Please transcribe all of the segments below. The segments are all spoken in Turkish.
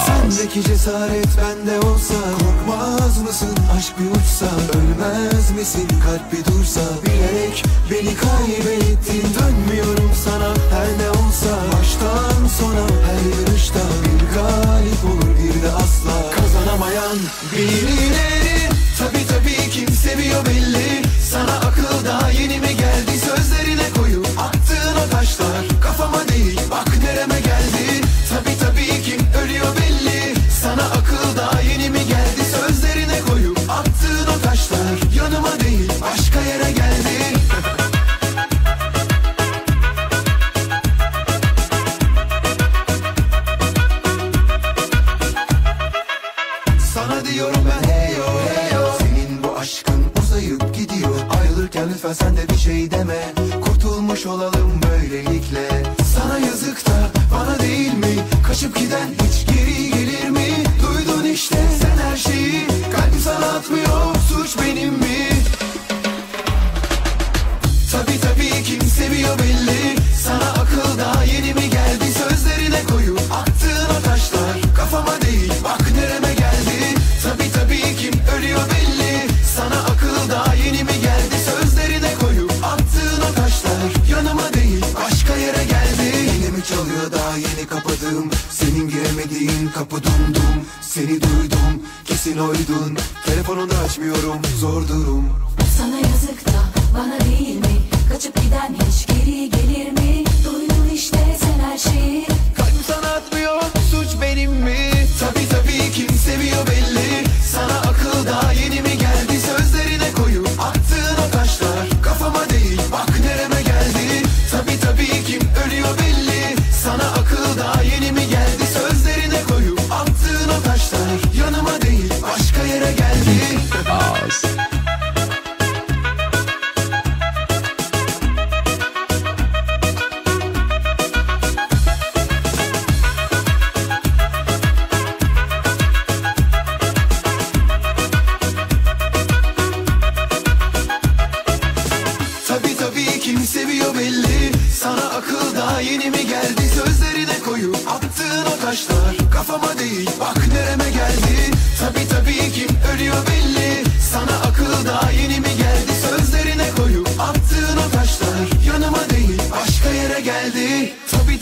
Sendeki cesaret bende olsa, korkmaz mısın aşk bir uçsa? Ölmez misin kalp bir dursa? Bilerek beni kaybettin, dönmüyorum sana her ne olsa. Baştan sona her yarışta bir galip olur bir de asla kazanamayan birileri. Tabii kim seviyor belli. Sana akıl daha yeni mi geldi? Sözlerine koyup attığın o taşlar kafama değil bak nereme geldi. Tabii kim ölüyor belli. Sana akıl daha yeni mi geldi? Sözlerine koyup attığın o taşlar yanıma değil başka yere geldi. Sana diyorum ben heyo heyo, senin bu aşkın uzayıp gidiyor. Ayrılırken lütfen sen de bir şey deme. Kurtulmuş olalım böylelikle. Sana yazık da bana değil mi? Kaçıp giden hiç geri gelir mi? Duydun işte sen her şeyi. Kalbim sana atmıyor, suç benim mi? Tabii kim seviyor belli. Sana akıl daha yeni mi geldi? Sözlerine koyup attığın o taşlar kafama değil bak nereme geldi. Tabii kim ölüyor belli. Sana akıl daha yeni mi geldi? Sözlerine koyup attığın o taşlar yanıma değil başka yere geldi. Yine mi çalıyor daha yeni kapadığım, senin giremediğin kapı dumdum. Seni duydum kesin oydun, telefonunu açmıyorum zor durum. Sana yazık da bana değil mi? Kaçıp giden hiç geri gelir mi? Duydun işte sen her şeyi. Kalbim sana atmıyor, suç benim mi? Tabii kim seviyor belli. Sana akıl daha yeni mi geldi? Sözlerine koyup attığın o taşlar kafama değil bak nereme geldi. Tabii kim ölüyor belli. Sana akıl daha yeni mi geldi? Sözlerine koyup attığın o taşlar yanıma değil başka yere geldi. Tabii kim seviyor belli. Sana akıl daha yeni mi geldi? Sözlerine koyup attığın o taşlar kafama değil bak nereme geldi. Tabii kim ölüyor belli. Sana akıl daha yeni mi geldi? Sözlerine koyup attığın o taşlar yanıma değil başka yere geldi. Tabii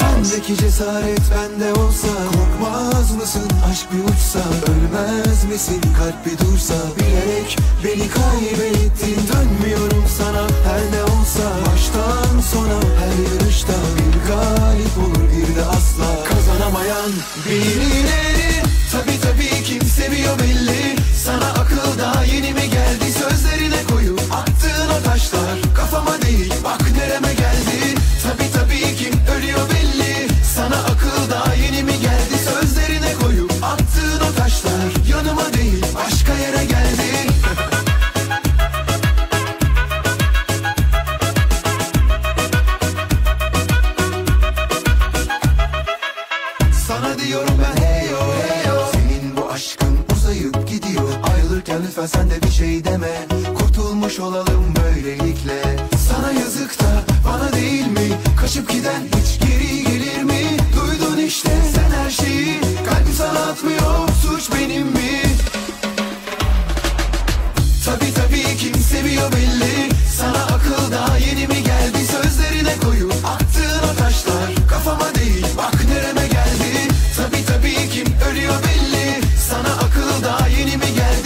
Sendeki cesaret bende olsa, korkmaz mısın aşk bir uçsa? Ölmez misin kalp bir dursa? Bilerek beni kaybettin, dönmüyorum sana her ne olsa. Baştan sona her yarışta bir galip olur bir de asla kazanamayan birileri. Tabii kim seviyor belli. Sana akıl daha yeni mi geldi? Sözlerine koyup attığın o taşlar kafama değil bak nereme geldi. Tabii kim ölüyor belli. Sana akıl daha yeni mi geldi? Sözlerine koyup attığın o taşlar yanıma değil başka yere geldi. Sana diyorum ben heyo heyo, senin bu aşkın uzayıp gidiyor. Ayrılırken lütfen sen de bir şey deme. Kurtulmuş olalım böylelikle. Sana yazık da bana değil mi? Kaçıp giden hiç geri gelir mi? Duydun işte sen her şeyi. Kalbim sana atmıyor, suç benim mi? Tabii kim seviyor belli.